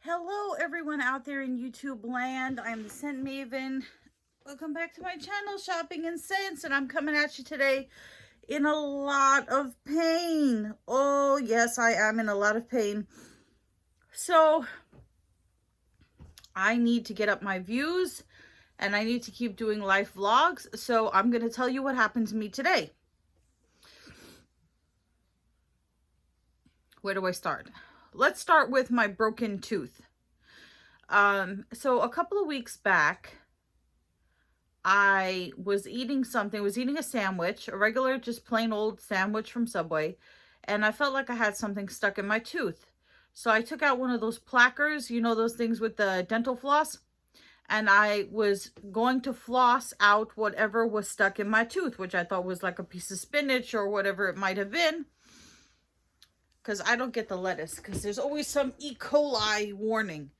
Hello everyone out there in YouTube land. I'm the Scent Maven. Welcome back to my channel, Shopping and Scents, and I'm coming at you today in a lot of pain. Oh yes, I am in a lot of pain. So I need to get up my views and I need to keep doing life vlogs. So I'm going to tell you what happened to me today. Where do I start? Let's start with my broken tooth. So a couple of weeks back, I was eating something, was eating a sandwich, a regular, just plain old sandwich from Subway, and I felt like I had something stuck in my tooth. So I took out one of those plackers, you know, those things with the dental floss, and I was going to floss out whatever was stuck in my tooth, which I thought was like a piece of spinach or whatever it might have been, because I don't get the lettuce, because there's always some E. coli warning.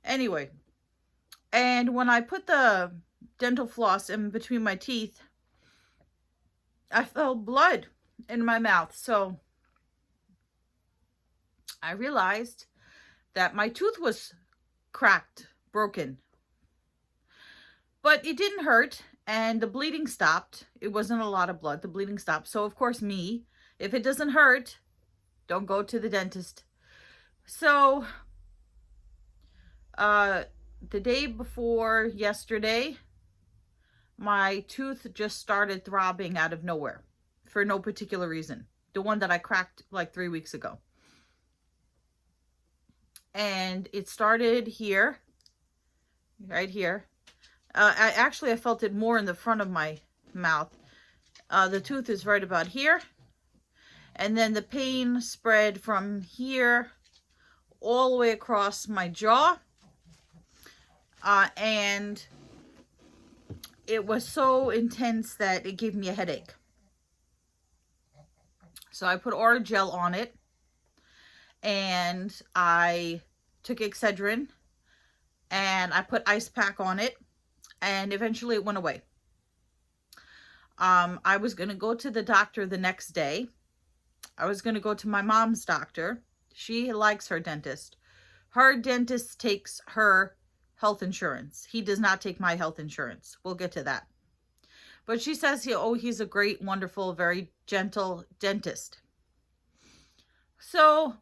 Anyway, and when I put the dental floss in between my teeth, I felt blood in my mouth. So I realized that my tooth was cracked, broken. But it didn't hurt and the bleeding stopped. It wasn't a lot of blood. The bleeding stopped. So of course me, if it doesn't hurt, don't go to the dentist. So the day before yesterday, my tooth just started throbbing out of nowhere for no particular reason. The one that I cracked like 3 weeks ago. And it started here, right here. I felt it more in the front of my mouth. The tooth is right about here. And then the pain spread from here all the way across my jaw. And it was so intense that it gave me a headache. So I put Orajel on it. And I took Excedrin. And I put ice pack on it. And eventually it went away. I was going to go to the doctor the next day. I was going to go to my mom's doctor. She likes her dentist. Her dentist takes her health insurance. He does not take my health insurance. We'll get to that. But she says, he's a great, wonderful, very gentle dentist. So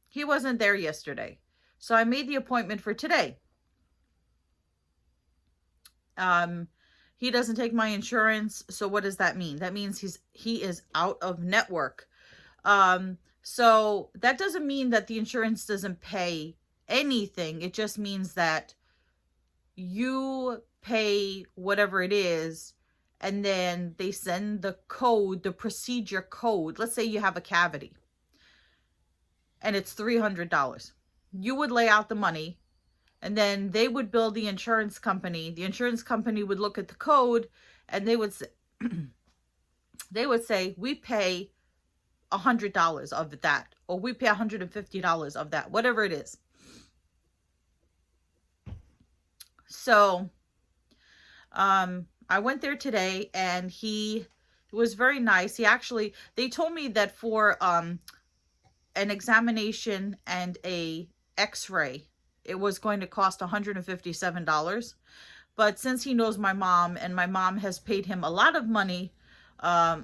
he wasn't there yesterday. So I made the appointment for today. He doesn't take my insurance. So what does that mean? That means he is out of network. So that doesn't mean that the insurance doesn't pay anything. It just means that you pay whatever it is, and then they send the code, the procedure code. Let's say you have a cavity and it's $300. You would lay out the money, and then they would bill the insurance company. The insurance company would look at the code, and they would say, we pay $100 of that, or we pay $150 of that, whatever it is. So I went there today, and he was very nice. They told me that for an examination and a x-ray, it was going to cost $157. But since he knows my mom, and my mom has paid him a lot of money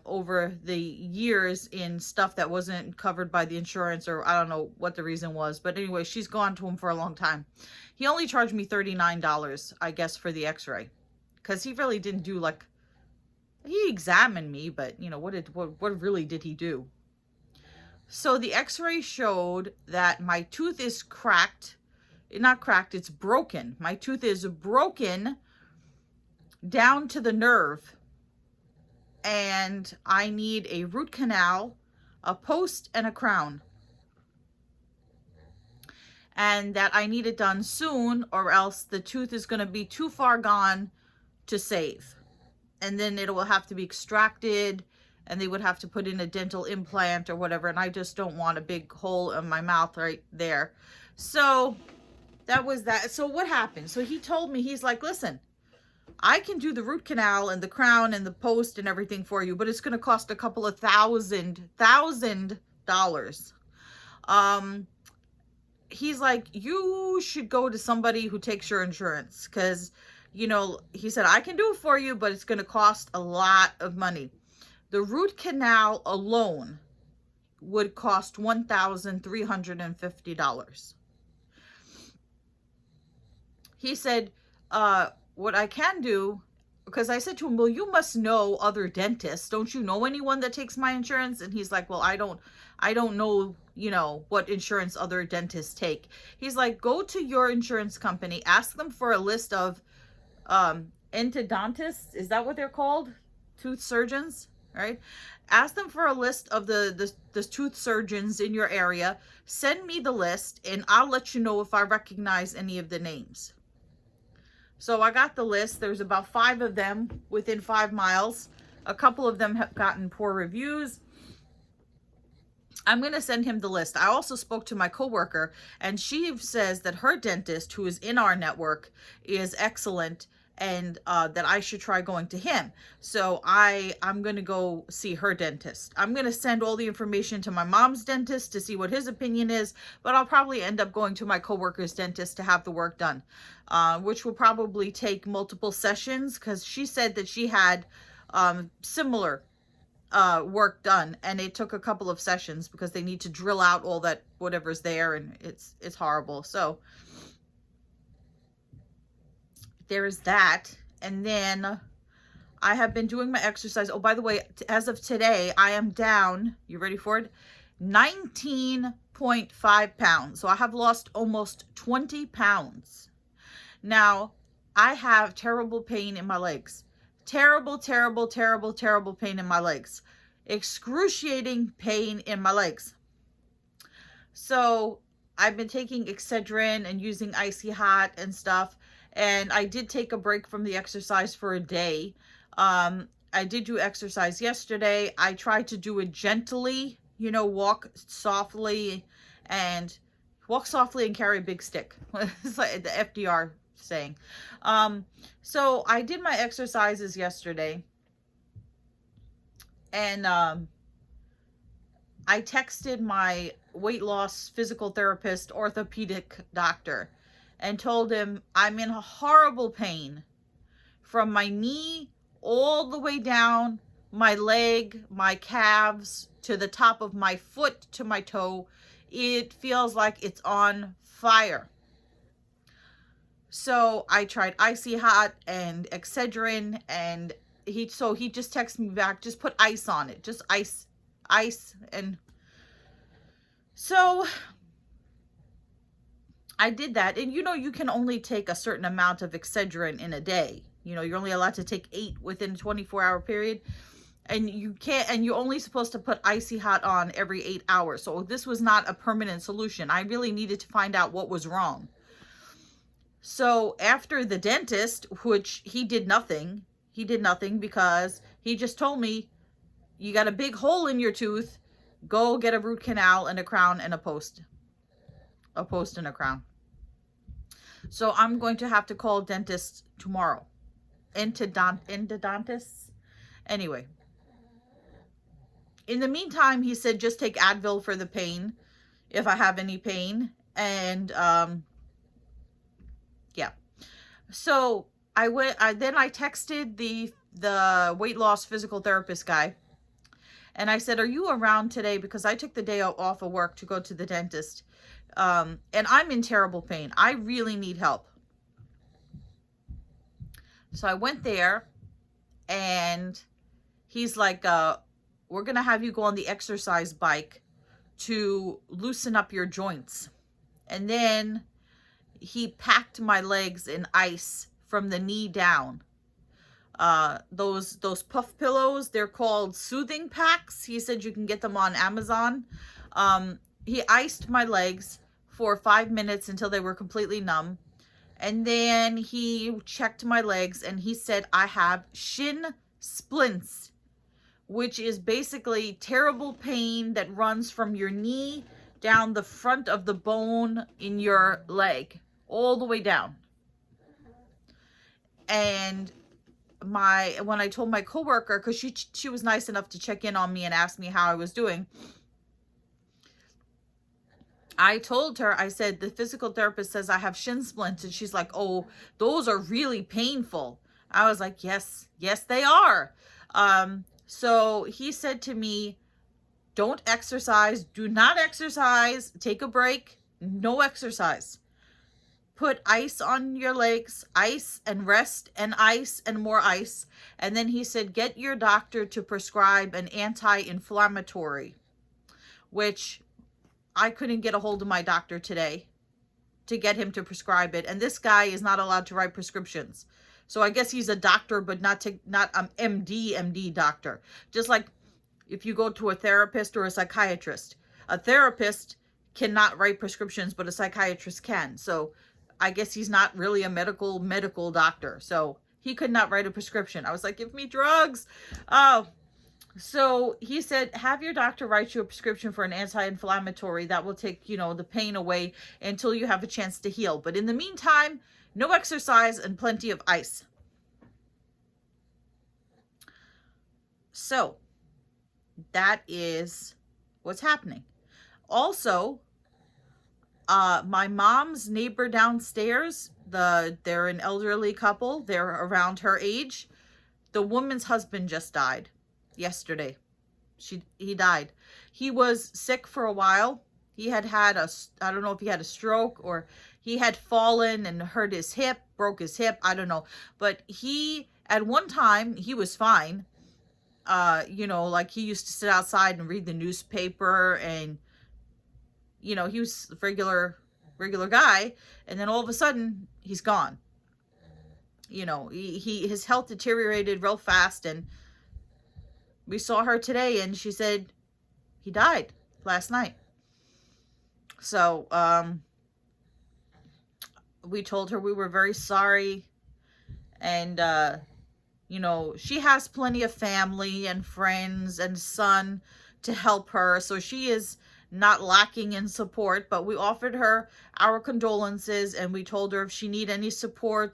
over the years in stuff that wasn't covered by the insurance, or I don't know what the reason was. But anyway, she's gone to him for a long time. He only charged me $39, I guess, for the x-ray. Because he really didn't do he examined me, but what really did he do? So the x-ray showed that my tooth is cracked. Not cracked, it's broken. My tooth is broken down to the nerve. And I need a root canal, a post, and a crown. And that I need it done soon, or else the tooth is going to be too far gone to save. And then it will have to be extracted, and they would have to put in a dental implant or whatever. And I just don't want a big hole in my mouth right there. So that was that. So what happened? So he told me, he's like, listen, I can do the root canal and the crown and the post and everything for you, but it's going to cost a couple of $1,000. he's like, you should go to somebody who takes your insurance, because, you know, he said, I can do it for you, but it's going to cost a lot of money. The root canal alone would cost $1,350. He said, what I can do, because I said to him, well, you must know other dentists. Don't you know anyone that takes my insurance? And he's like, well, I don't know, you know, what insurance other dentists take. He's like, go to your insurance company, ask them for a list of endodontists. Is that what they're called? Tooth surgeons, right? Ask them for a list of the tooth surgeons in your area. Send me the list, and I'll let you know if I recognize any of the names. So I got the list. There's about 5 of them within 5 miles. A couple of them have gotten poor reviews. I'm going to send him the list. I also spoke to my coworker, and she says that her dentist, who is in our network, is excellent, and that I should try going to him. So I'm going to go see her dentist. I'm going to send all the information to my mom's dentist to see what his opinion is, but I'll probably end up going to my coworker's dentist to have the work done, which will probably take multiple sessions, because she said that she had similar work done, and it took a couple of sessions because they need to drill out all that whatever's there, and it's horrible. So there's that. And then I have been doing my exercise. Oh, by the way, as of today, I am down, you ready for it, 19.5 pounds. So I have lost almost 20 pounds. Now, I have terrible pain in my legs. Terrible, terrible, terrible, terrible pain in my legs. Excruciating pain in my legs. So I've been taking Excedrin and using Icy Hot and stuff. And I did take a break from the exercise for a day. I did do exercise yesterday. I tried to do it gently, you know, walk softly and carry a big stick. It's like the FDR saying. So I did my exercises yesterday, and I texted my weight loss physical therapist, orthopedic doctor, and told him I'm in horrible pain from my knee all the way down my leg, my calves, to the top of my foot, to my toe. It feels like it's on fire. So I tried Icy Hot and Excedrin, and he just texted me back, just put ice on it, just ice. And so I did that. And you know, you can only take a certain amount of Excedrin in a day. You know, you're only allowed to take 8 within a 24-hour period. And you can't, and you're only supposed to put Icy Hot on every 8 hours. So this was not a permanent solution. I really needed to find out what was wrong. So after the dentist, which he did nothing because he just told me, you got a big hole in your tooth, go get a root canal and a crown and a post and a crown. So I'm going to have to call dentists tomorrow. Endodontists. Anyway. In the meantime, he said just take Advil for the pain, if I have any pain. And yeah. So I texted the weight loss physical therapist guy, and I said, are you around today? Because I took the day off of work to go to the dentist. And I'm in terrible pain. I really need help. So I went there, and he's like, we're going to have you go on the exercise bike to loosen up your joints. And then he packed my legs in ice from the knee down. Those puff pillows, they're called soothing packs. He said you can get them on Amazon. He iced my legs for 5 minutes until they were completely numb. And then he checked my legs, and he said I have shin splints, which is basically terrible pain that runs from your knee down the front of the bone in your leg, all the way down. And when I told my coworker, because she was nice enough to check in on me and ask me how I was doing, I told her, I said, the physical therapist says I have shin splints. And she's like, oh, those are really painful. I was like, yes, they are. So he said to me, don't exercise, do not exercise, take a break, no exercise. Put ice on your legs, ice and rest and ice and more ice. And then he said, get your doctor to prescribe an anti-inflammatory, which I couldn't get a hold of my doctor today to get him to prescribe it. And this guy is not allowed to write prescriptions. So I guess he's a doctor, but not MD doctor. Just like if you go to a therapist or a psychiatrist. A therapist cannot write prescriptions, but a psychiatrist can. So I guess he's not really a medical doctor. So he could not write a prescription. I was like, give me drugs. Oh. So he said, have your doctor write you a prescription for an anti-inflammatory that will take, the pain away until you have a chance to heal. But in the meantime, no exercise and plenty of ice. So that is what's happening. Also, my mom's neighbor downstairs, they're an elderly couple. They're around her age. The woman's husband just died yesterday. He died. He was sick for a while. He had I don't know if he had a stroke or he had fallen and hurt his hip, broke his hip. I don't know. But at one time, he was fine. Like he used to sit outside and read the newspaper and, he was a regular guy. And then all of a sudden he's gone. His health deteriorated real fast, and we saw her today and she said he died last night. So, we told her we were very sorry. And, she has plenty of family and friends and son to help her. So she is not lacking in support, but we offered her our condolences and we told her if she needs any support,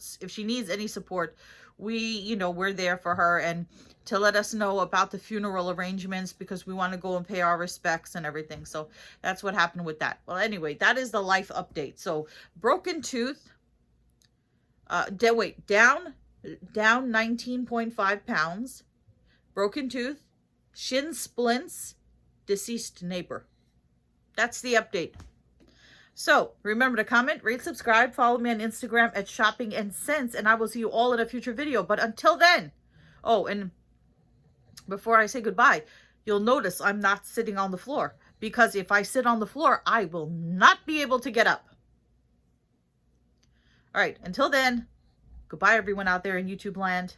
we're there for her, and to let us know about the funeral arrangements because we want to go and pay our respects and everything. So that's what happened with that. Well, anyway, that is the life update. So broken tooth, down 19.5 pounds, broken tooth, shin splints, deceased neighbor. That's the update. So remember to comment, rate, subscribe, follow me on Instagram at Shopping and Sense, and I will see you all in a future video. But until then, and before I say goodbye, you'll notice I'm not sitting on the floor, because if I sit on the floor, I will not be able to get up. All right, until then, goodbye everyone out there in YouTube land.